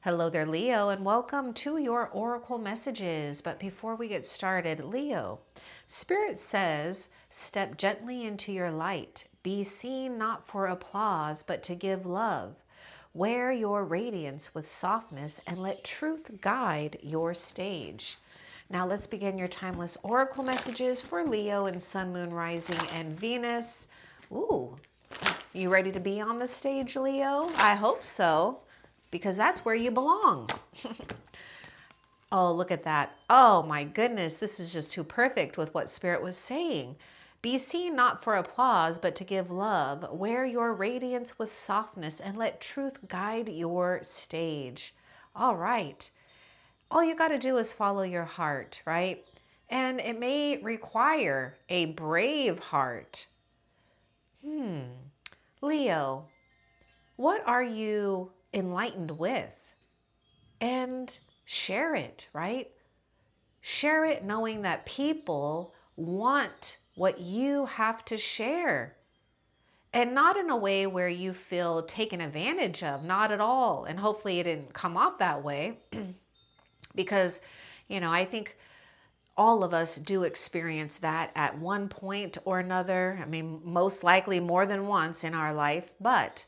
Hello there, Leo, and welcome to your Oracle messages. But before we get started, Leo, Spirit says, step gently into your light. Be seen not for applause, but to give love. Wear your radiance with softness and let truth guide your stage. Now let's begin your timeless Oracle messages for Leo and Sun, Moon, Rising, and Venus. Ooh, you ready to be on the stage, Leo? I hope so, because that's where you belong. Oh, look at that. Oh my goodness, this is just too perfect with what Spirit was saying. Be seen not for applause, but to give love. Wear your radiance with softness and let truth guide your stage. All right. All you got to do is follow your heart, right? And it may require a brave heart. Leo, what are you enlightened with? And share it, right? Share it knowing that people want what you have to share. And not in a way where you feel taken advantage of, not at all. And hopefully it didn't come off that way because, I think all of us do experience that at one point or another. I mean, most likely more than once in our life, but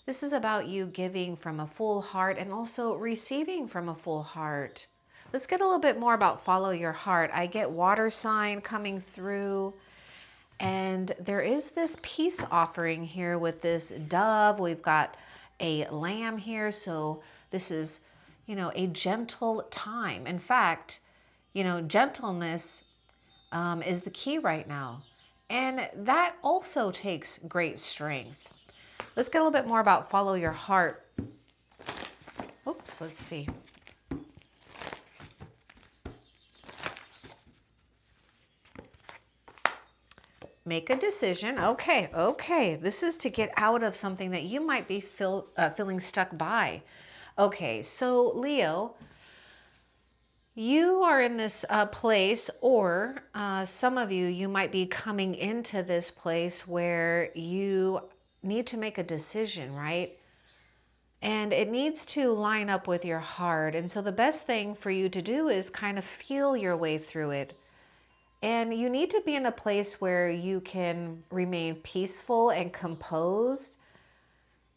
this is about you giving from a full heart and also receiving from a full heart. Let's get a little bit more about follow your heart. I get water sign coming through, and there is this peace offering here with this dove. We've got a lamb here, so this is, a gentle time. In fact, gentleness is the key right now. And that also takes great strength. Let's get a little bit more about follow your heart. Oops, let's see. Make a decision. Okay. This is to get out of something that you might be feeling stuck by. Okay, so Leo, you are in this place, or some of you might be coming into this place where you need to make a decision, right? And it needs to line up with your heart. And so the best thing for you to do is kind of feel your way through it. And you need to be in a place where you can remain peaceful and composed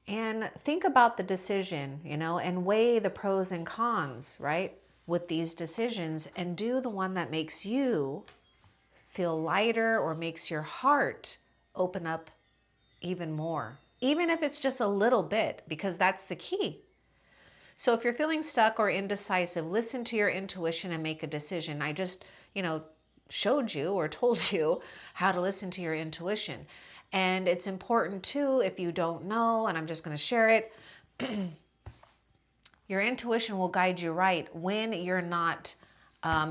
and think about the decision, and weigh the pros and cons, right, with these decisions, and do the one that makes you feel lighter or makes your heart open up even more, even if it's just a little bit, because that's the key. So if you're feeling stuck or indecisive, listen to your intuition and make a decision. I just, showed you or told you how to listen to your intuition. And it's important too, if you don't know, and I'm just going to share it, your intuition will guide you right when you're not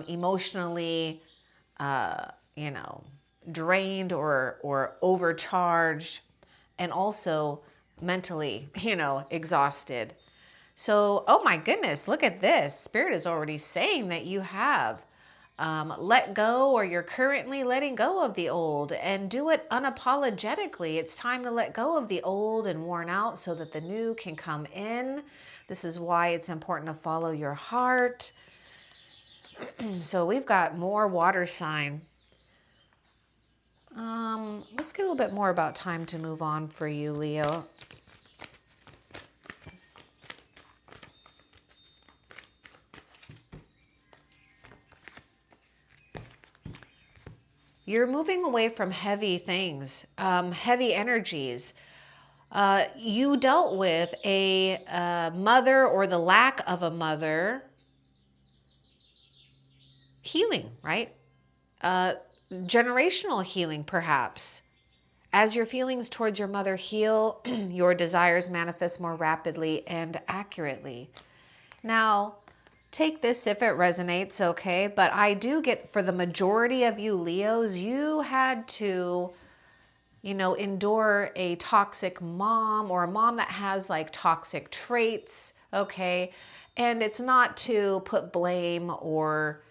emotionally, drained or overcharged, and also mentally, exhausted. So, oh my goodness, look at this. Spirit is already saying that you have let go, or you're currently letting go of the old, and do it unapologetically. It's time to let go of the old and worn out so that the new can come in. This is why it's important to follow your heart. So we've got more water sign. Let's get a little bit more about time to move on for you, Leo. You're moving away from heavy things, heavy energies. You dealt with a mother, or the lack of a mother, healing, right? Generational healing, perhaps. As your feelings towards your mother heal, your desires manifest more rapidly and accurately. Now, take this if it resonates, okay? But I do get, for the majority of you Leos, you had to, endure a toxic mom, or a mom that has like toxic traits, okay? And it's not to put blame or,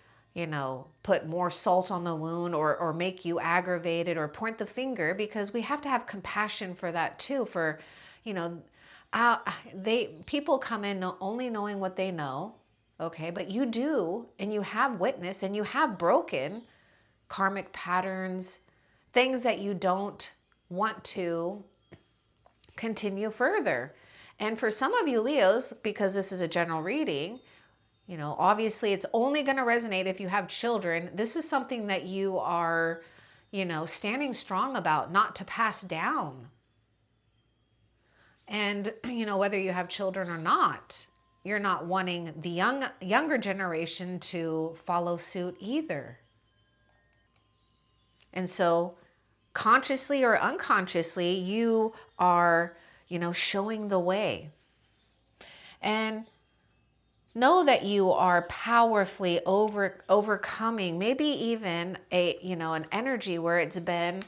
put more salt on the wound, or make you aggravated or point the finger, because we have to have compassion for that too, for, uh, people come in only knowing what they know, okay, but you do, and you have witnessed and you have broken karmic patterns, things that you don't want to continue further. And for some of you Leos, because this is a general reading, you know, obviously it's only going to resonate if you have children. This is something that you are, you know, standing strong about, not to pass down. And, you know, whether you have children or not, you're not wanting the younger generation to follow suit either. And so consciously or unconsciously, you are, you know, showing the way. And know that you are powerfully overcoming maybe even a, you know, an energy where it's been,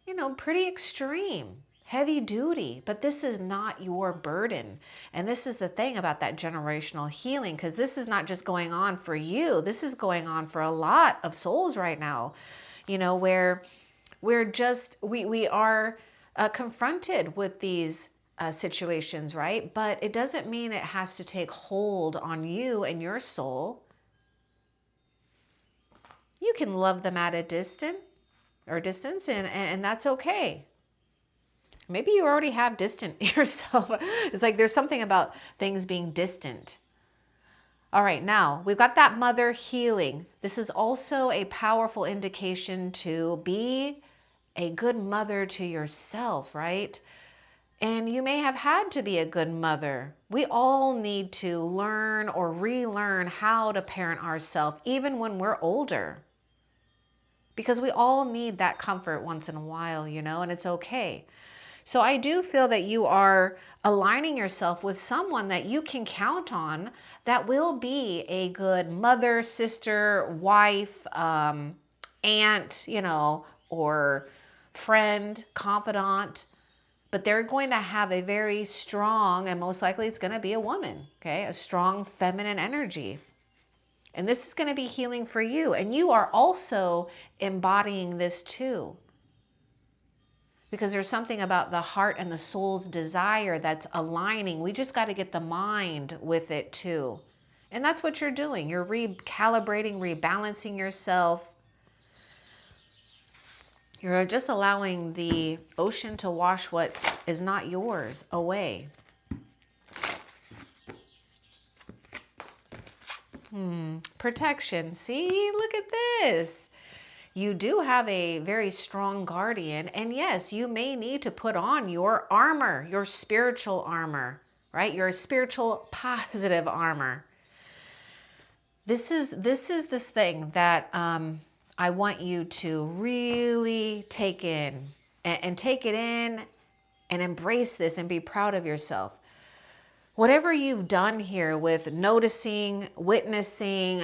you know, pretty extreme, heavy duty, but this is not your burden. And this is the thing about that generational healing, because this is not just going on for you. This is going on for a lot of souls right now, you know, where we are confronted with these situations, right? But it doesn't mean it has to take hold on you and your soul. You can love them at a distance, and that's okay. Maybe you already have distant yourself. It's like there's something about things being distant. All right, now we've got that mother healing. This is also a powerful indication to be a good mother to yourself, right? And you may have had to be a good mother. We all need to learn or relearn how to parent ourselves, even when we're older. Because we all need that comfort once in a while, you know, and it's okay. So I do feel that you are aligning yourself with someone that you can count on that will be a good mother, sister, wife, aunt, you know, or friend, confidant. But they're going to have a very strong, and most likely it's going to be a woman, okay? A strong feminine energy. And this is going to be healing for you. And you are also embodying this too. Because there's something about the heart and the soul's desire that's aligning. We just got to get the mind with it too. And that's what you're doing. You're recalibrating, rebalancing yourself. You're just allowing the ocean to wash what is not yours away. Protection. See, look at this. You do have a very strong guardian. And yes, you may need to put on your armor, your spiritual armor, right? Your spiritual positive armor. This is this thing that I want you to really take in and take it in and embrace this and be proud of yourself. Whatever you've done here with noticing, witnessing,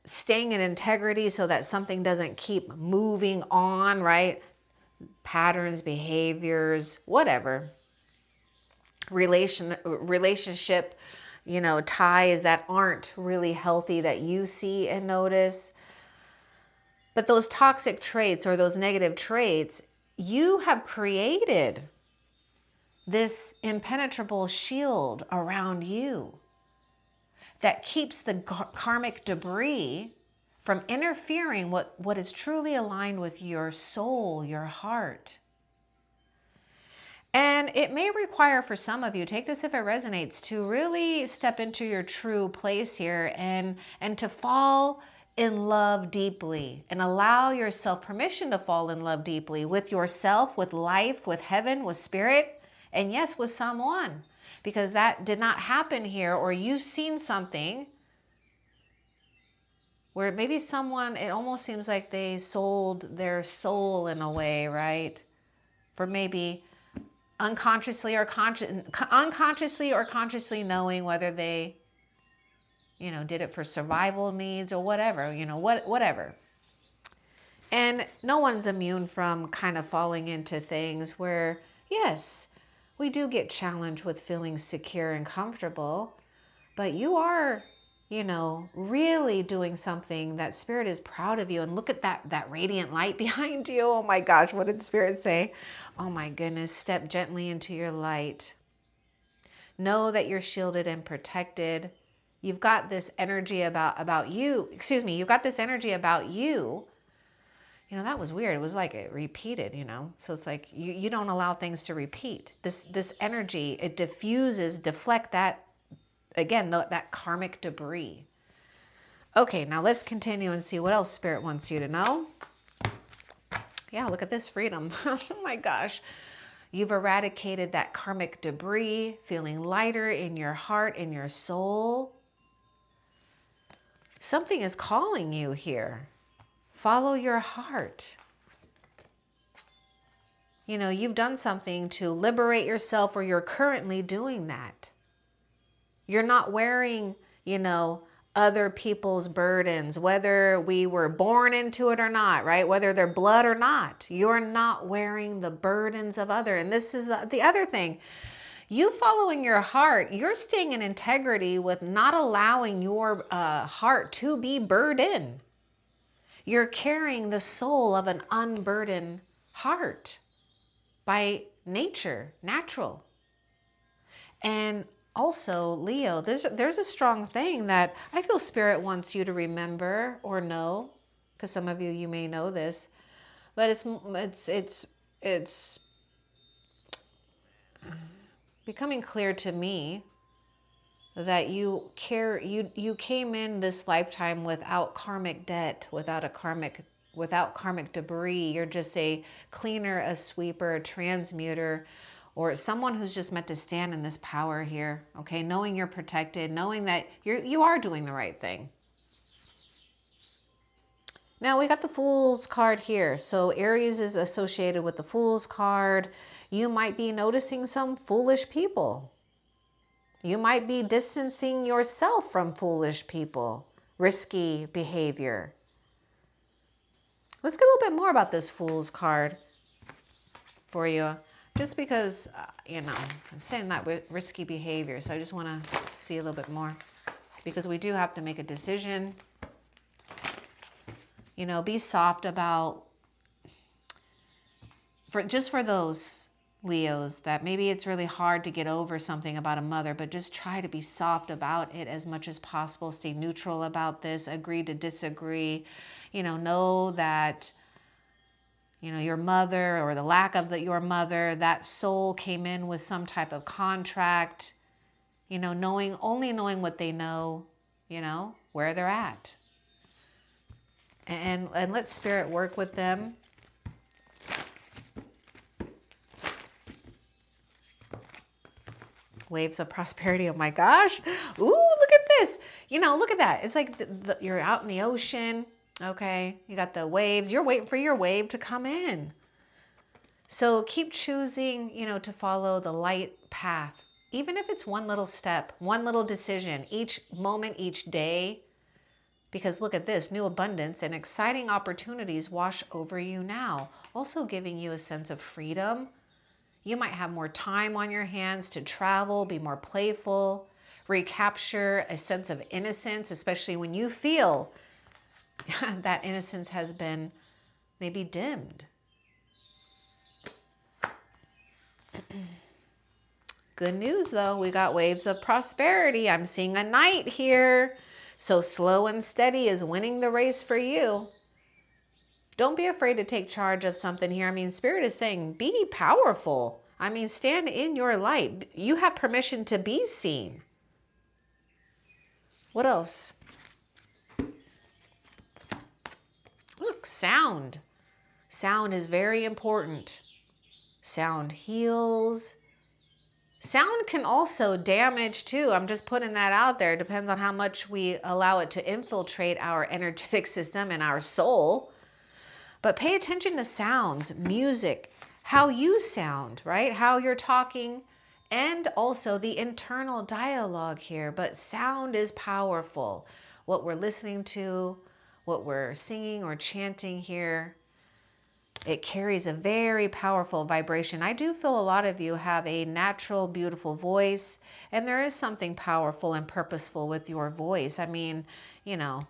staying in integrity so that something doesn't keep moving on, right? Patterns, behaviors, whatever. Relationship, you know, ties that aren't really healthy that you see and notice. But those toxic traits or those negative traits, you have created this impenetrable shield around you that keeps the karmic debris from interfering with what is truly aligned with your soul, your heart. And it may require for some of you, take this if it resonates, to really step into your true place here and to fall in love deeply and allow yourself permission to fall in love deeply with yourself, with life, with heaven, with spirit, and yes, with someone. Because that did not happen here, or you've seen something where maybe someone, it almost seems like they sold their soul in a way, right? For maybe unconsciously or consciously knowing whether they, you know, did it for survival needs or whatever, you know, whatever. And no one's immune from kind of falling into things where, yes, we do get challenged with feeling secure and comfortable, but you are, you know, really doing something that Spirit is proud of you. And look at that radiant light behind you. Oh my gosh, what did Spirit say? Oh my goodness, step gently into your light. Know that you're shielded and protected. You've got this energy about you. Excuse me. You've got this energy about you. You know, that was weird. It was like it repeated, you know. So it's like you don't allow things to repeat. This energy, it diffuses, deflect that, again, that karmic debris. Okay, now let's continue and see what else Spirit wants you to know. Yeah, look at this freedom. Oh my gosh. You've eradicated that karmic debris, feeling lighter in your heart, in your soul. Something is calling you here. Follow your heart. You know, you've done something to liberate yourself, or you're currently doing that. You're not wearing, you know, other people's burdens, whether we were born into it or not, right? Whether they're blood or not, you're not wearing the burdens of other. And this is the other thing. You following your heart, you're staying in integrity with not allowing your heart to be burdened. You're carrying the soul of an unburdened heart by nature, natural. And also, Leo, there's a strong thing that I feel Spirit wants you to remember or know, because some of you may know this, but it's becoming clear to me that you came in this lifetime without karmic debt, without karmic debris. You're just a cleaner, a sweeper, a transmuter, or someone who's just meant to stand in this power here. Okay, knowing you're protected, knowing that you are doing the right thing. Now we got the Fool's card here. So Aries is associated with the Fool's card. You might be noticing some foolish people. You might be distancing yourself from foolish people, risky behavior. Let's get a little bit more about this Fool's card for you. Just because, you know, I'm saying that with risky behavior. So I just want to see a little bit more. Because we do have to make a decision. You know, be soft about, just for those Leos that maybe it's really hard to get over something about a mother, but just try to be soft about it as much as possible. Stay neutral about this. Agree to disagree. You know that, you know, your mother, or the lack of your mother, that soul came in with some type of contract, you know, only knowing what they know, you know, where they're at. And let Spirit work with them. Waves of prosperity. Oh my gosh. Ooh, look at this. You know, look at that. It's like you're out in the ocean. Okay. You got the waves. You're waiting for your wave to come in. So keep choosing, you know, to follow the light path. Even if it's one little step, one little decision, each moment, each day. Because look at this, new abundance and exciting opportunities wash over you now. Also giving you a sense of freedom. You might have more time on your hands to travel, be more playful, recapture a sense of innocence, especially when you feel that innocence has been maybe dimmed. Good news though, we got waves of prosperity. I'm seeing a knight here. So slow and steady is winning the race for you. Don't be afraid to take charge of something here. I mean, Spirit is saying, be powerful. I mean, stand in your light. You have permission to be seen. What else? Look, sound. Sound is very important. Sound heals. Sound can also damage too. I'm just putting that out there. It depends on how much we allow it to infiltrate our energetic system and our soul. But pay attention to sounds, music, how you sound, right? How you're talking, and also the internal dialogue here. But sound is powerful. What we're listening to, what we're singing or chanting here, it carries a very powerful vibration. I do feel a lot of you have a natural, beautiful voice, and there is something powerful and purposeful with your voice. I mean, you know,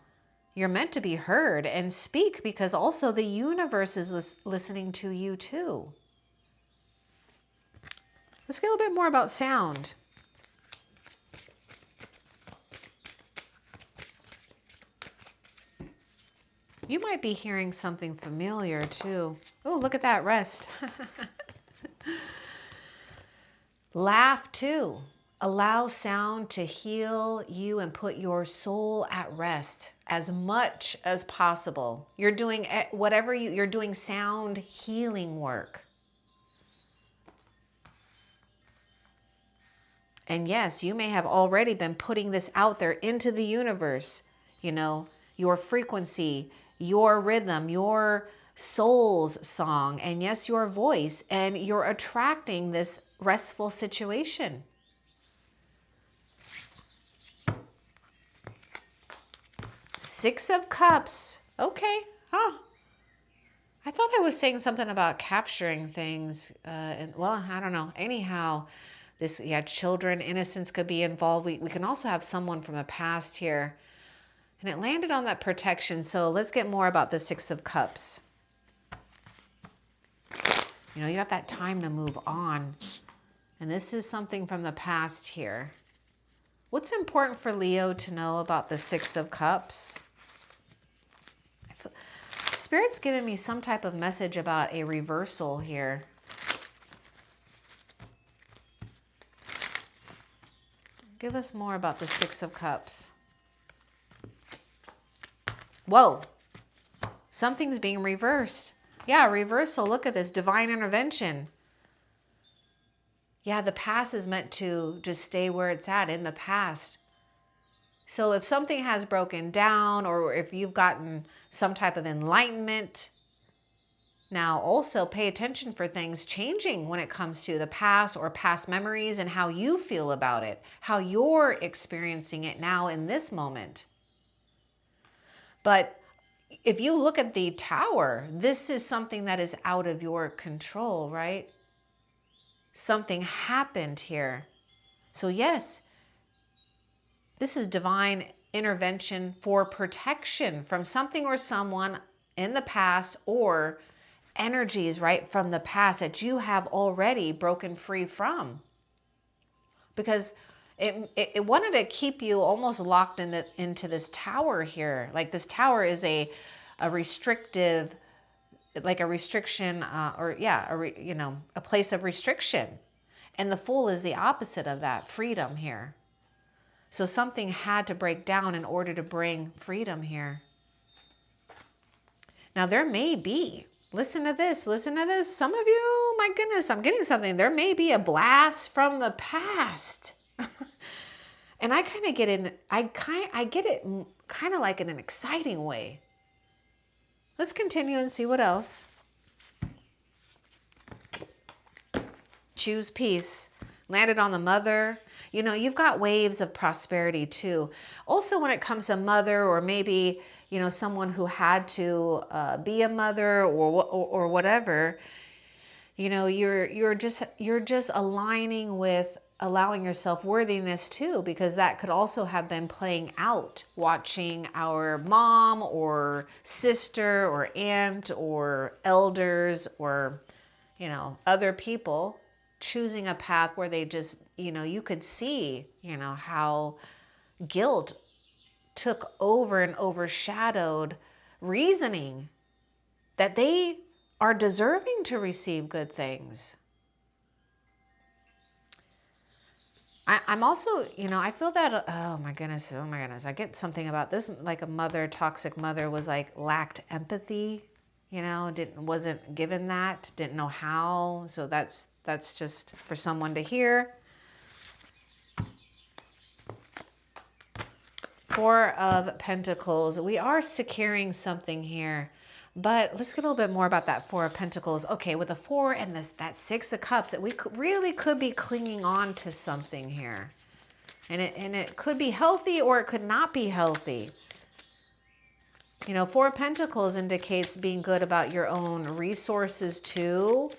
you're meant to be heard and speak, because also the universe is listening to you too. Let's get a little bit more about sound. You might be hearing something familiar too. Oh, look at that rest. Laugh too. Allow sound to heal you and put your soul at rest as much as possible. You're doing whatever you're doing sound healing work. And yes, you may have already been putting this out there into the universe, you know, your frequency, your rhythm, your soul's song, and yes, your voice, and you're attracting this restful situation. Six of Cups. Okay. Huh. I thought I was saying something about capturing things. And well, I don't know. Anyhow, this, yeah, children, innocence could be involved. We can also have someone from the past here. And it landed on that protection. So let's get more about the Six of Cups. You know, you got that time to move on. And this is something from the past here. What's important for Leo to know about the Six of Cups? Spirit's giving me some type of message about a reversal here. Give us more about the Six of Cups. Whoa. Something's being reversed. Yeah, reversal. Look at this. Divine intervention. Yeah, the past is meant to just stay where it's at in the past. So if something has broken down or if you've gotten some type of enlightenment, now also pay attention for things changing when it comes to the past or past memories and how you feel about it, how you're experiencing it now in this moment. But if you look at the Tower, this is something that is out of your control, right? Something happened here. So yes, this is divine intervention for protection from something or someone in the past, or energies, right, from the past that you have already broken free from. Because it wanted to keep you almost locked into this tower here. Like this tower is a restrictive, like a restriction, or yeah, a place of restriction. And the Fool is the opposite of that, freedom here. So something had to break down in order to bring freedom here. Now there may be, listen to this, some of you, my goodness, I'm getting something. There may be a blast from the past. And I kind of get it, I get it kind of like in an exciting way. Let's continue and see what else. Choose peace. Landed on the Mother. You know, you've got waves of prosperity too. Also, when it comes to mother, or maybe, you know, someone who had to be a mother or whatever, you know, you're just aligning with allowing yourself worthiness too, because that could also have been playing out, watching our mom or sister or aunt or elders or, you know, other people choosing a path where they just, you know, you could see, you know, how guilt took over and overshadowed reasoning that they are deserving to receive good things. I'm also, you know, I feel that, oh my goodness, I get something about this, like a mother, toxic mother was like lacked empathy, you know, wasn't given that, didn't know how. So that's just for someone to hear. Four of Pentacles. We are securing something here, but let's get a little bit more about that Four of Pentacles. Okay, with the Four and that Six of Cups, that we really could be clinging on to something here, and it could be healthy or it could not be healthy. You know, Four of Pentacles indicates being good about your own resources too,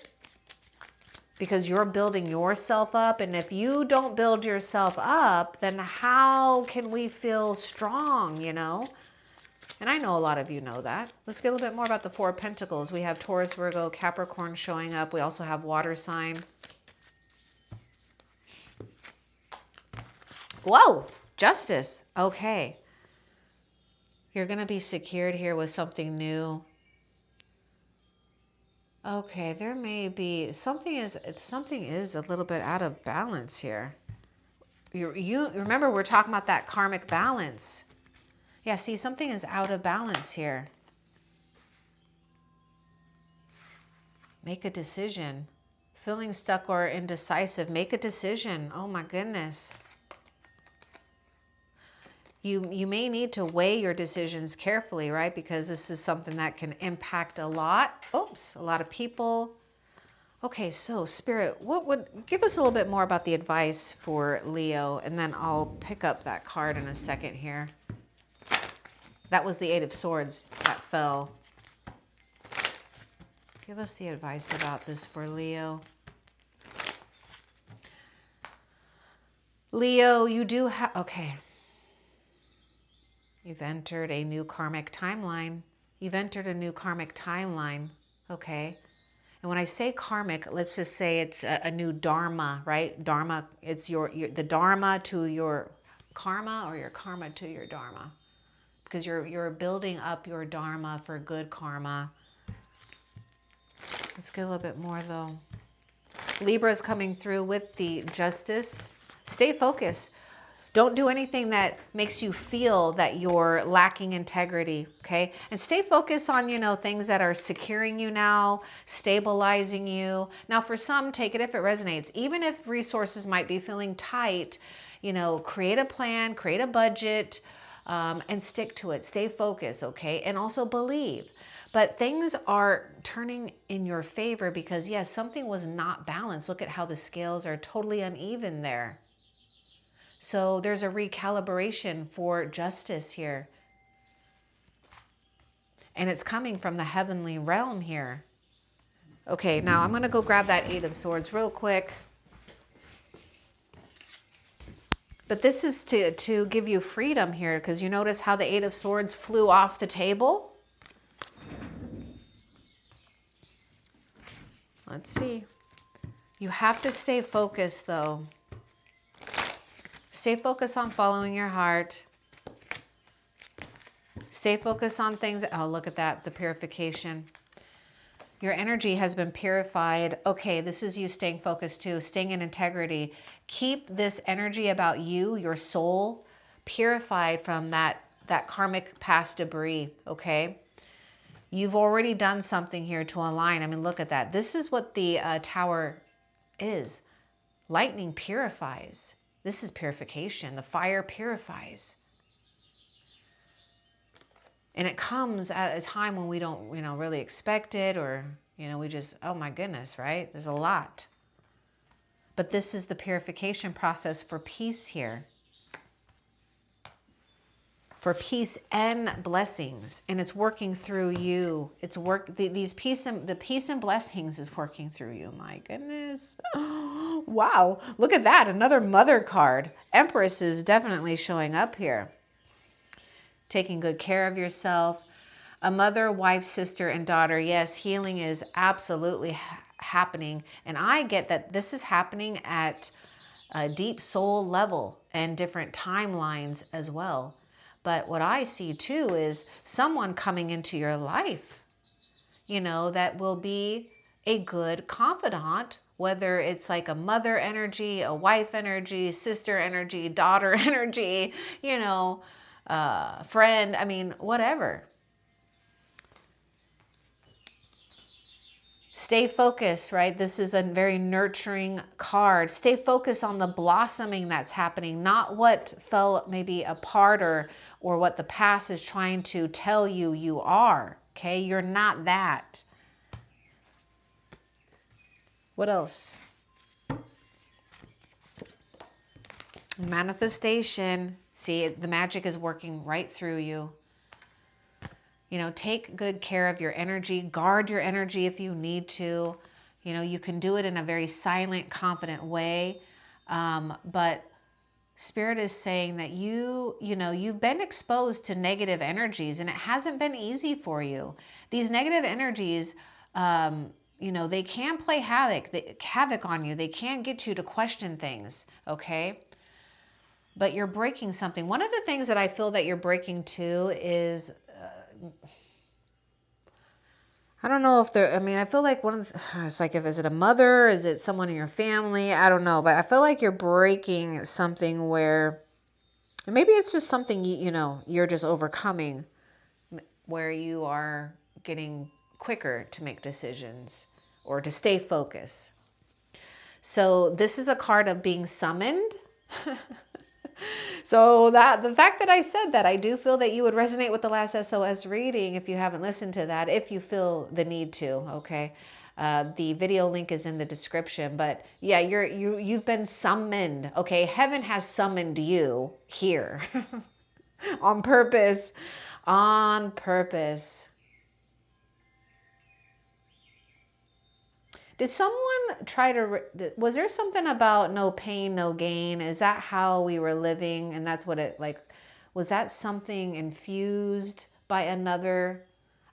because you're building yourself up. And if you don't build yourself up, then how can we feel strong, you know? And I know a lot of you know that. Let's get a little bit more about the Four of Pentacles. We have Taurus, Virgo, Capricorn showing up. We also have water sign. Whoa, Justice. Okay. You're going to be secured here with something new. Okay, there may be something is a little bit out of balance here. You remember we're talking about that karmic balance. Yeah, see, something is out of balance here. Make a decision. Feeling stuck or indecisive, make a decision. Oh my goodness. You may need to weigh your decisions carefully, right? Because this is something that can impact a lot. Oops, a lot of people. Okay, so Spirit, what would give us a little bit more about the advice for Leo, and then I'll pick up that card in a second here. That was the Eight of Swords that fell. Give us the advice about this for Leo. Leo, you do have, okay. You've entered a new karmic timeline. You've entered a new karmic timeline, okay? And when I say karmic, let's just say it's a new dharma, right? Dharma, it's the dharma to your karma, or your karma to your dharma. Because you're building up your dharma for good karma. Let's get a little bit more though. Libra is coming through with the justice. Stay focused. Don't do anything that makes you feel that you're lacking integrity, okay? And stay focused on, things that are securing you now, stabilizing you. Now, for some, take it if it resonates. Even if resources might be feeling tight, create a plan, create a budget, and stick to it. Stay focused, okay? And also believe. But things are turning in your favor because, yes, something was not balanced. Look at how the scales are totally uneven there. So there's a recalibration for justice here. And it's coming from the heavenly realm here. Okay, now I'm going to go grab that Eight of Swords real quick. But this is to give you freedom here, because you notice how the Eight of Swords flew off the table? Let's see. You have to stay focused, though. Stay focused on following your heart. Stay focused on things. Oh, look at that, the purification. Your energy has been purified. Okay, this is you staying focused too, staying in integrity. Keep this energy about you, your soul, purified from that karmic past debris, okay? You've already done something here to align. I mean, look at that. This is what the tower is. Lightning purifies. This is purification. The fire purifies. And it comes at a time when we don't, really expect it, or, we just, oh my goodness, right? There's a lot. But this is the purification process for peace here. For peace and blessings. And it's working through you. It's the peace and blessings is working through you. My goodness. Wow. Look at that. Another mother card. Empress is definitely showing up here. Taking good care of yourself. A mother, wife, sister, and daughter. Yes, healing is absolutely happening. And I get that this is happening at a deep soul level and different timelines as well. But what I see too is someone coming into your life, that will be a good confidant, whether it's like a mother energy, a wife energy, sister energy, daughter energy, friend, I mean, whatever. Stay focused, right? This is a very nurturing card. Stay focused on the blossoming that's happening, not what fell maybe apart or what the past is trying to tell you you are, okay? You're not that. What else? Manifestation. See, the magic is working right through you. Take good care of your energy. Guard your energy if you need to. You can do it in a very silent, confident way. But Spirit is saying that you've been exposed to negative energies, and it hasn't been easy for you. These negative energies, they can play havoc on you. They can get you to question things, okay? but you're breaking something. One of the things that I feel that you're breaking too is, I don't know if they're, I mean, I feel like one of the, it's like, if, is it a mother? Is it someone in your family? I don't know, but I feel like you're breaking something where, and maybe it's just something, you know, you're just overcoming, where you are getting quicker to make decisions or to stay focused. So this is a card of being summoned. So that the fact that I said that, I do feel that you would resonate with the last SOS reading if you haven't listened to that, if you feel the need to, okay? The video link is in the description, but yeah, you've been summoned, okay? Heaven has summoned you here on purpose, on purpose. Did someone try to, was there something about no pain, no gain? Is that how we were living? And that's what it, like, was that something infused by another?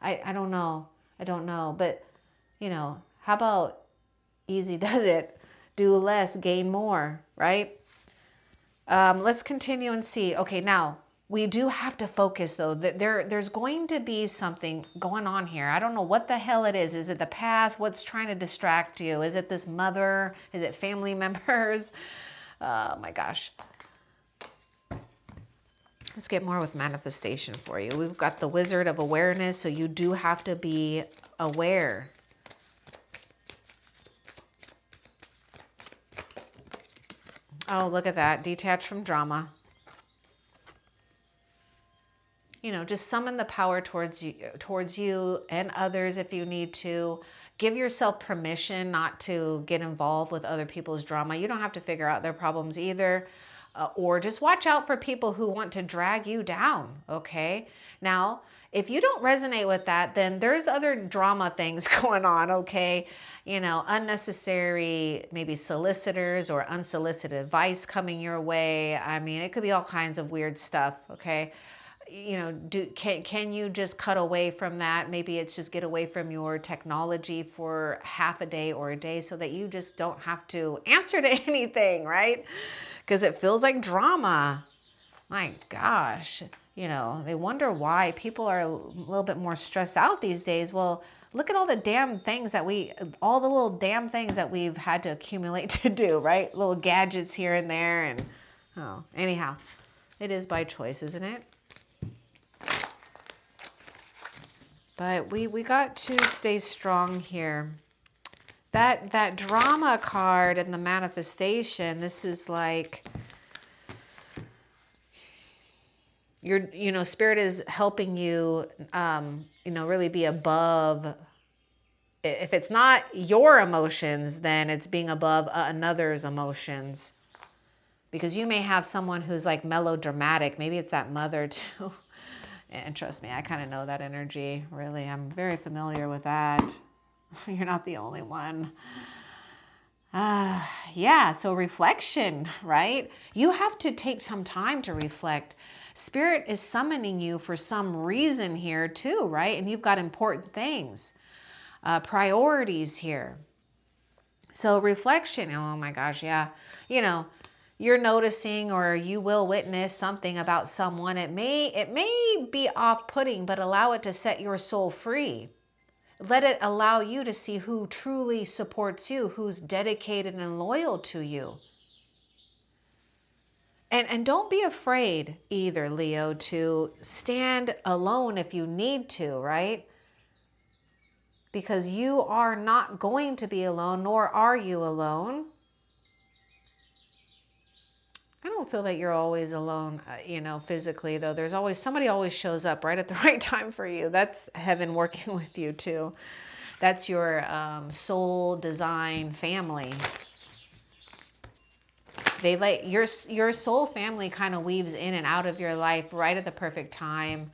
I don't know. I don't know. But, you know, how about easy does it? Do less, gain more, right? Let's continue and see. Okay, now we do have to focus though. There's going to be something going on here. I don't know what the hell it is. Is it the past? What's trying to distract you? Is it this mother? Is it family members? Oh my gosh. Let's get more with manifestation for you. We've got the Wizard of Awareness, so you do have to be aware. Oh, look at that. Detach from drama. You know, just summon the power towards you and others if you need to. Give yourself permission not to get involved with other people's drama. You don't have to figure out their problems either. Or just watch out for people who want to drag you down, okay? Now, if you don't resonate with that, then there's other drama things going on, okay? You know, unnecessary, maybe solicitors or unsolicited advice coming your way. I mean, it could be all kinds of weird stuff, okay? You know, can you just cut away from that? Maybe it's just get away from your technology for half a day or a day so that you just don't have to answer to anything, right? Because it feels like drama. My gosh, you know, they wonder why people are a little bit more stressed out these days. Well, look at all the damn things that all the little damn things that we've had to accumulate to do, right? Little gadgets here and there. And oh, anyhow, it is by choice, isn't it? But we got to stay strong here. That drama card and the manifestation, this is like, you know, Spirit is helping you, you know, really be above. If it's not your emotions, then it's being above another's emotions. Because you may have someone who's like melodramatic. Maybe it's that mother too. And trust me, I kind of know that energy, really. I'm very familiar with that. You're not the only one. Yeah, so reflection, right? You have to take some time to reflect. Spirit is summoning you for some reason here too, right? And you've got important things, priorities here. So reflection, oh my gosh, yeah. You know, you're noticing or you will witness something about someone. It may be off-putting, but allow it to set your soul free. Let it allow you to see who truly supports you, who's dedicated and loyal to you. And don't be afraid either, Leo, to stand alone if you need to, right? Because you are not going to be alone, nor are you alone. I don't feel that you're always alone, you know, physically, though. There's always, somebody always shows up right at the right time for you. That's heaven working with you, too. That's your soul design family. They let your soul family kind of weaves in and out of your life right at the perfect time.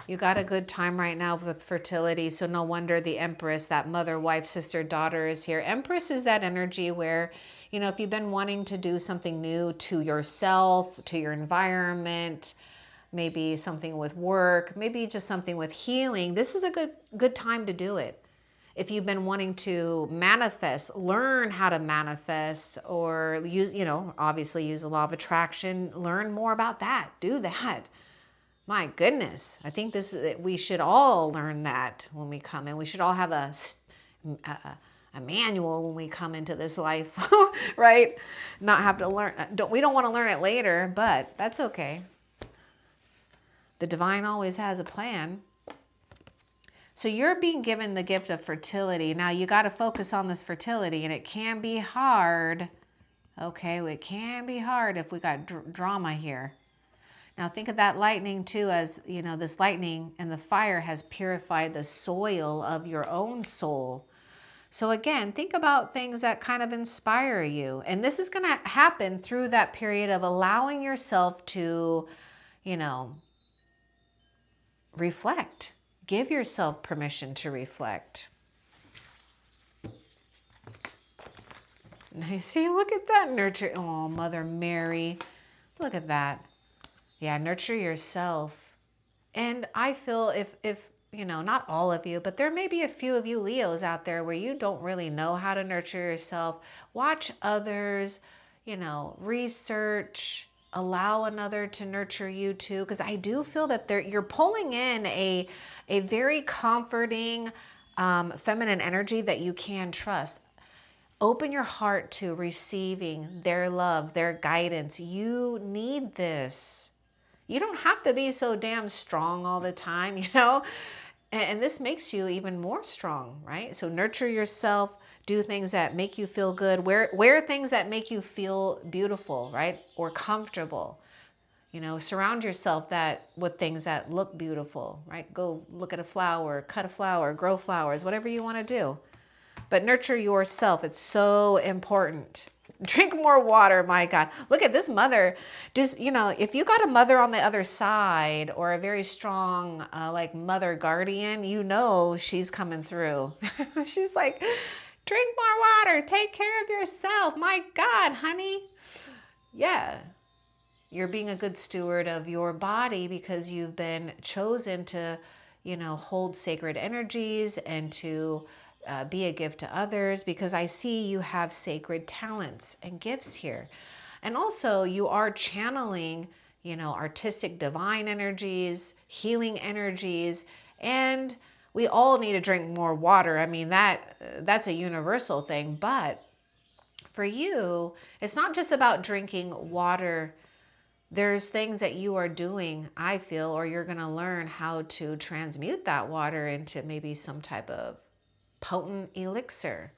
You got a good time right now with fertility, so no wonder the Empress, that mother, wife, sister, daughter is here. Empress is that energy where, you know, if you've been wanting to do something new to yourself, to your environment, maybe something with work, maybe just something with healing, this is a good time to do it. If you've been wanting to manifest, learn how to manifest, or use, obviously use the law of attraction, learn more about that. Do that. My goodness. I think we should all learn that when we come in. We should all have a manual when we come into this life, right? Not have to learn. We don't want to learn it later, but that's okay. The divine always has a plan. So you're being given the gift of fertility. Now you got to focus on this fertility, and it can be hard. Okay, it can be hard if we got drama here. Now think of that lightning too, as this lightning and the fire has purified the soil of your own soul. So again, think about things that kind of inspire you. And this is going to happen through that period of allowing yourself to, reflect. Give yourself permission to reflect. Now you see, look at that nurture. Oh, Mother Mary, look at that. Yeah, nurture yourself. And I feel if not all of you, but there may be a few of you Leos out there where you don't really know how to nurture yourself. Watch others, research, allow another to nurture you too. Because I do feel that you're pulling in a very comforting feminine energy that you can trust. Open your heart to receiving their love, their guidance. You need this. You don't have to be so damn strong all the time, and this makes you even more strong, right? So nurture yourself, do things that make you feel good, wear things that make you feel beautiful, right? Or comfortable. Surround yourself with things that look beautiful, right? Go look at a flower, cut a flower, grow flowers, whatever you want to do. But nurture yourself. It's so important. Drink more water, my God. Look at this mother. Just, if you got a mother on the other side or a very strong, like mother guardian, she's coming through. She's like, drink more water. Take care of yourself. My God, honey. Yeah. You're being a good steward of your body because you've been chosen to, hold sacred energies and to be a gift to others, because I see you have sacred talents and gifts here. And also you are channeling, artistic divine energies, healing energies, and we all need to drink more water. I mean, that's a universal thing, but for you, it's not just about drinking water. There's things that you are doing, I feel, or you're going to learn how to transmute that water into maybe some type of potent elixir.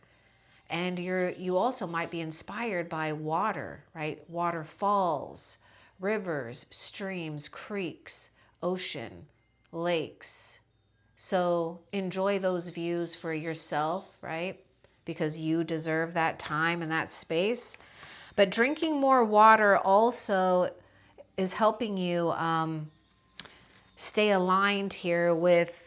And you also might be inspired by water, right? Waterfalls, rivers, streams, creeks, ocean, lakes. So enjoy those views for yourself, right? Because you deserve that time and that space. But drinking more water also is helping you stay aligned here with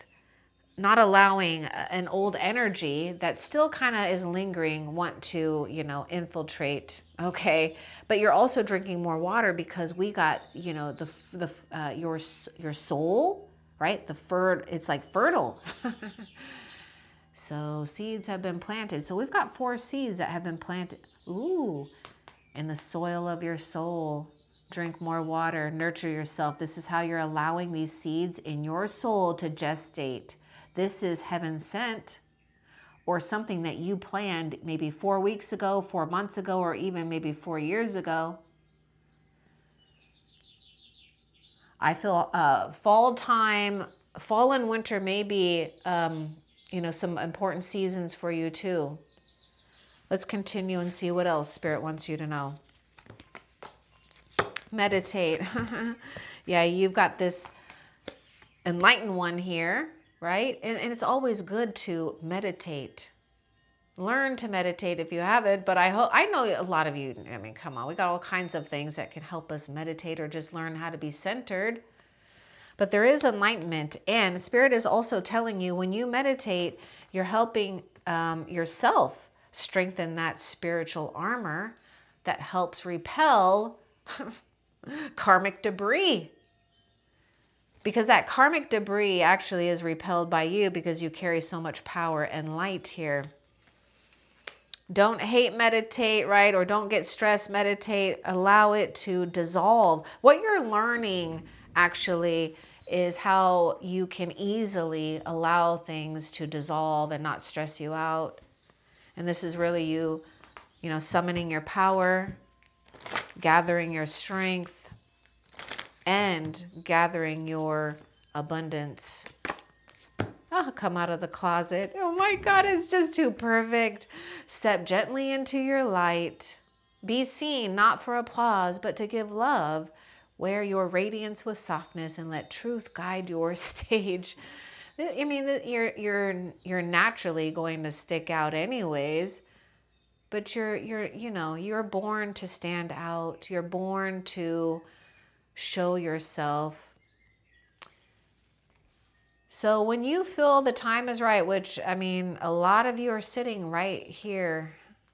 not allowing an old energy that still kind of is lingering, want to, infiltrate. Okay. But you're also drinking more water because we got, your soul, right? It's like fertile. So seeds have been planted. So we've got 4 seeds that have been planted. Ooh, in the soil of your soul. Drink more water, nurture yourself. This is how you're allowing these seeds in your soul to gestate. This is heaven sent, or something that you planned maybe 4 weeks ago, 4 months ago, or even maybe 4 years ago. I feel fall and winter may be, some important seasons for you too. Let's continue and see what else Spirit wants you to know. Meditate. Yeah, you've got this enlightened one here, right? And it's always good to meditate. Learn to meditate if you haven't, but I know a lot of you, I mean, come on, we got all kinds of things that can help us meditate or just learn how to be centered. But there is enlightenment, and Spirit is also telling you when you meditate, you're helping yourself strengthen that spiritual armor that helps repel karmic debris. Because that karmic debris actually is repelled by you because you carry so much power and light here. Don't hate meditate, right? Or don't get stressed, meditate. Allow it to dissolve. What you're learning actually is how you can easily allow things to dissolve and not stress you out. And this is really you, summoning your power, gathering your strength, and gathering your abundance. Oh, come out of the closet. Oh my God, it's just too perfect. Step gently into your light. Be seen, not for applause, but to give love. Wear your radiance with softness and let truth guide your stage. I mean, you're naturally going to stick out anyways, but you're born to stand out. You're born to show yourself. So when you feel the time is right, which, I mean, a lot of you are sitting right here,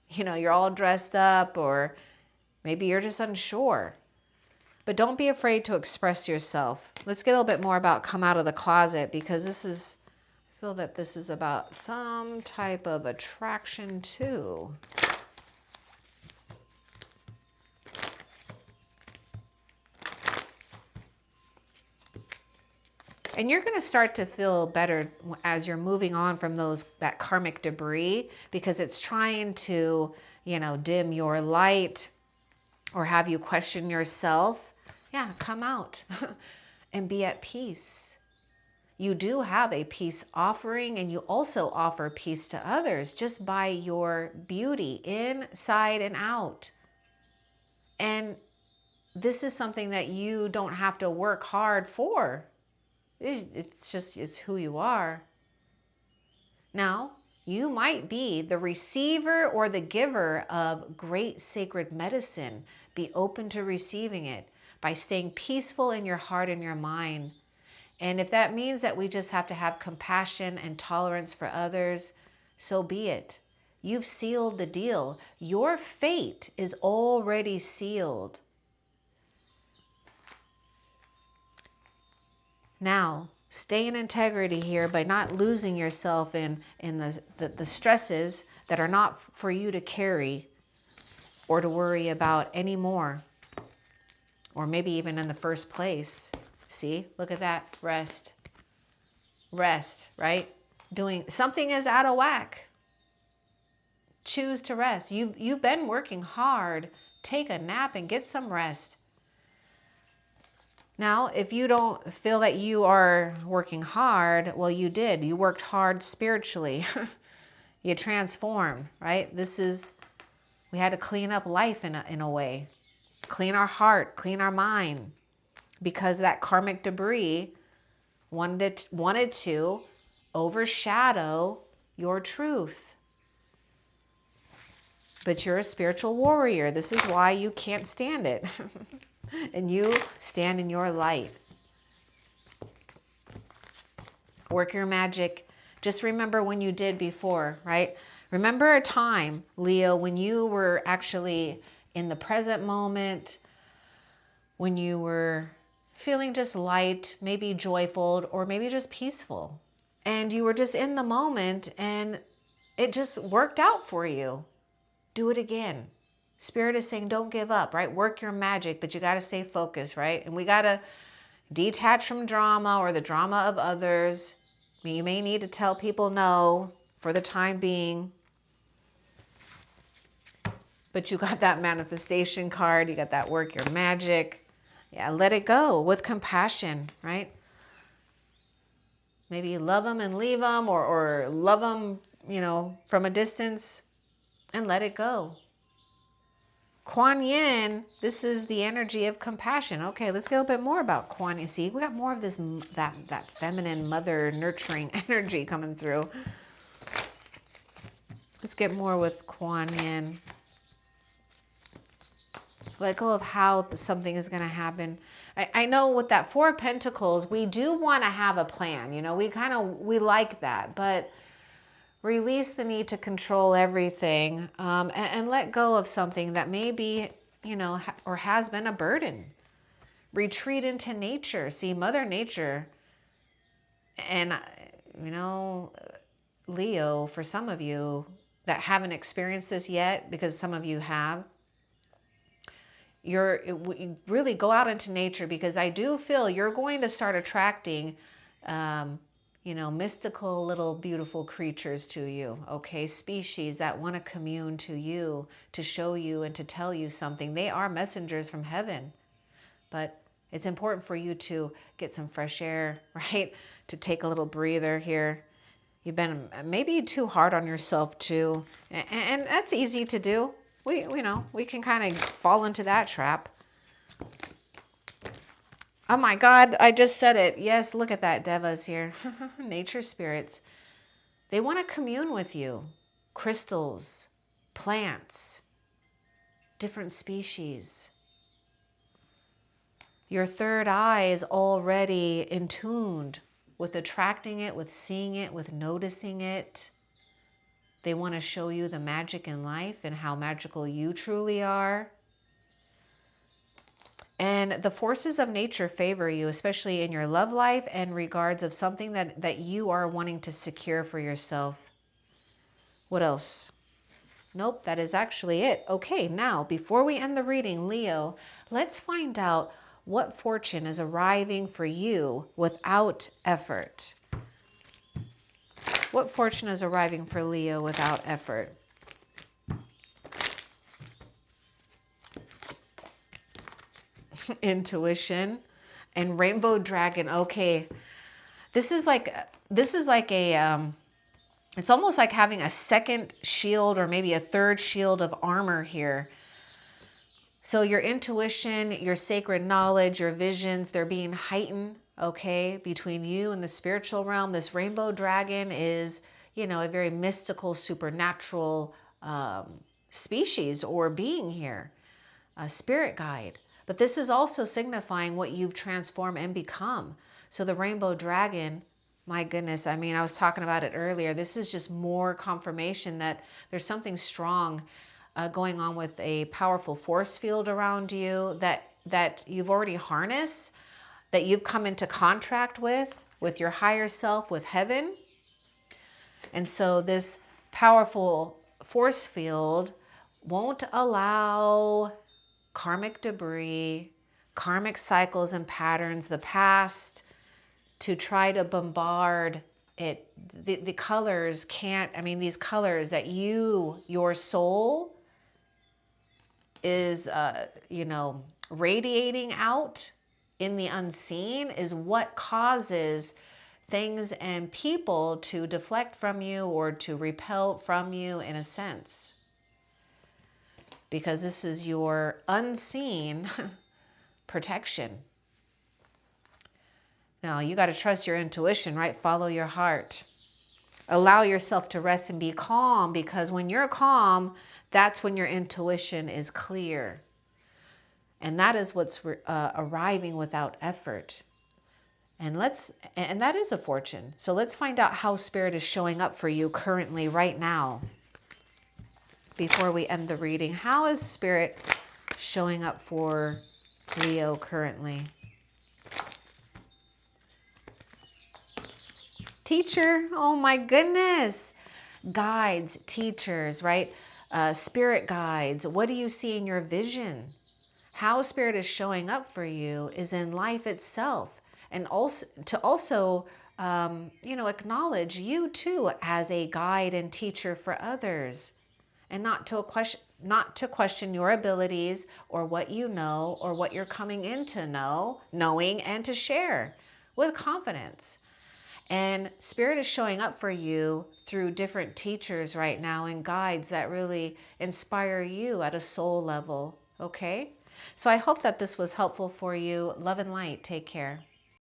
you're all dressed up, or maybe you're just unsure, but don't be afraid to express yourself. Let's get a little bit more about come out of the closet, because I feel that this is about some type of attraction too. And you're going to start to feel better as you're moving on from that karmic debris, because it's trying to, dim your light or have you question yourself. Yeah, come out and be at peace. You do have a peace offering, and you also offer peace to others just by your beauty inside and out. And this is something that you don't have to work hard for. It's who you are. Now, you might be the receiver or the giver of great sacred medicine. Be open to receiving it by staying peaceful in your heart and your mind. And if that means that we just have to have compassion and tolerance for others, so be it. You've sealed the deal. Your fate is already sealed. Now, stay in integrity here by not losing yourself in the stresses that are not for you to carry or to worry about anymore, or maybe even in the first place. See, look at that. Rest. Rest, right? Doing something is out of whack. Choose to rest. You've been working hard. Take a nap and get some rest. Now, if you don't feel that you are working hard, well, you did. You worked hard spiritually. You transformed, right? We had to clean up life in a way. Clean our heart, clean our mind. Because that karmic debris wanted to overshadow your truth. But you're a spiritual warrior. This is why you can't stand it. And you stand in your light. Work your magic. Just remember when you did before, right? Remember a time, Leo, when you were actually in the present moment, when you were feeling just light, maybe joyful, or maybe just peaceful. And you were just in the moment and it just worked out for you. Do it again. Spirit is saying, don't give up, right? Work your magic, but you got to stay focused, right? And we got to detach from drama or the drama of others. I mean, you may need to tell people no for the time being. But you got that manifestation card. You got that work your magic. Yeah, let it go with compassion, right? Maybe love them and leave them, or love them, from a distance, and let it go. Kuan Yin, this is the energy of compassion. Okay, let's get a little bit more about Kuan Yin. See, we got more of this, that feminine mother nurturing energy coming through. Let's get more with Kuan Yin. Let go of how something is going to happen. I know with that Four of Pentacles, we do want to have a plan. We like that, but release the need to control everything, and let go of something that may be, or has been a burden. Retreat into nature. See, Mother Nature, and you know, Leo, for some of you that haven't experienced this yet, because some of you have, you really go out into nature, because I do feel you're going to start attracting, mystical little beautiful creatures to you, okay? Species that want to commune to you, to show you and to tell you something. They are messengers from heaven, but it's important for you to get some fresh air, right? To take a little breather here. You've been maybe too hard on yourself too, and that's easy to do. We can kind of fall into that trap. Oh my God, I just said it. Yes, look at that, Devas here. Nature spirits. They want to commune with you. Crystals, plants, different species. Your third eye is already in tuned with attracting it, with seeing it, with noticing it. They want to show you the magic in life and how magical you truly are. And the forces of nature favor you, especially in your love life and regards of something that you are wanting to secure for yourself. What else? Nope, that is actually it. Okay, now, before we end the reading, Leo, let's find out what fortune is arriving for you without effort. What fortune is arriving for Leo without effort? Intuition and rainbow dragon. Okay, this is like a it's almost like having a second shield or maybe a third shield of armor here. So your intuition, your sacred knowledge, your visions, they're being heightened, okay, between you and the spiritual realm. This rainbow dragon is, a very mystical, supernatural species or being here, a spirit guide. But this is also signifying what you've transformed and become. So the rainbow dragon, my goodness, I mean, I was talking about it earlier. This is just more confirmation that there's something strong going on with a powerful force field around you that you've already harnessed, that you've come into contract with your higher self, with heaven. And so this powerful force field won't allow karmic debris, karmic cycles and patterns, the past, to try to bombard it. The colors can't, these colors that your soul is, radiating out in the unseen is what causes things and people to deflect from you or to repel from you in a sense. Because this is your unseen protection. Now, you got to trust your intuition, right? Follow your heart. Allow yourself to rest and be calm, because when you're calm, that's when your intuition is clear. And that is what's arriving without effort. And that is a fortune. So let's find out how Spirit is showing up for you currently right now. Before we end the reading, how is Spirit showing up for Leo currently? Teacher, oh my goodness. Guides, teachers, right? Spirit guides. What do you see in your vision? How Spirit is showing up for you is in life itself. And also acknowledge you too as a guide and teacher for others. And not to question your abilities or what you know or what you're coming into knowing and to share with confidence. And Spirit is showing up for you through different teachers right now and guides that really inspire you at a soul level, okay? So I hope that this was helpful for you. Love and light. Take care.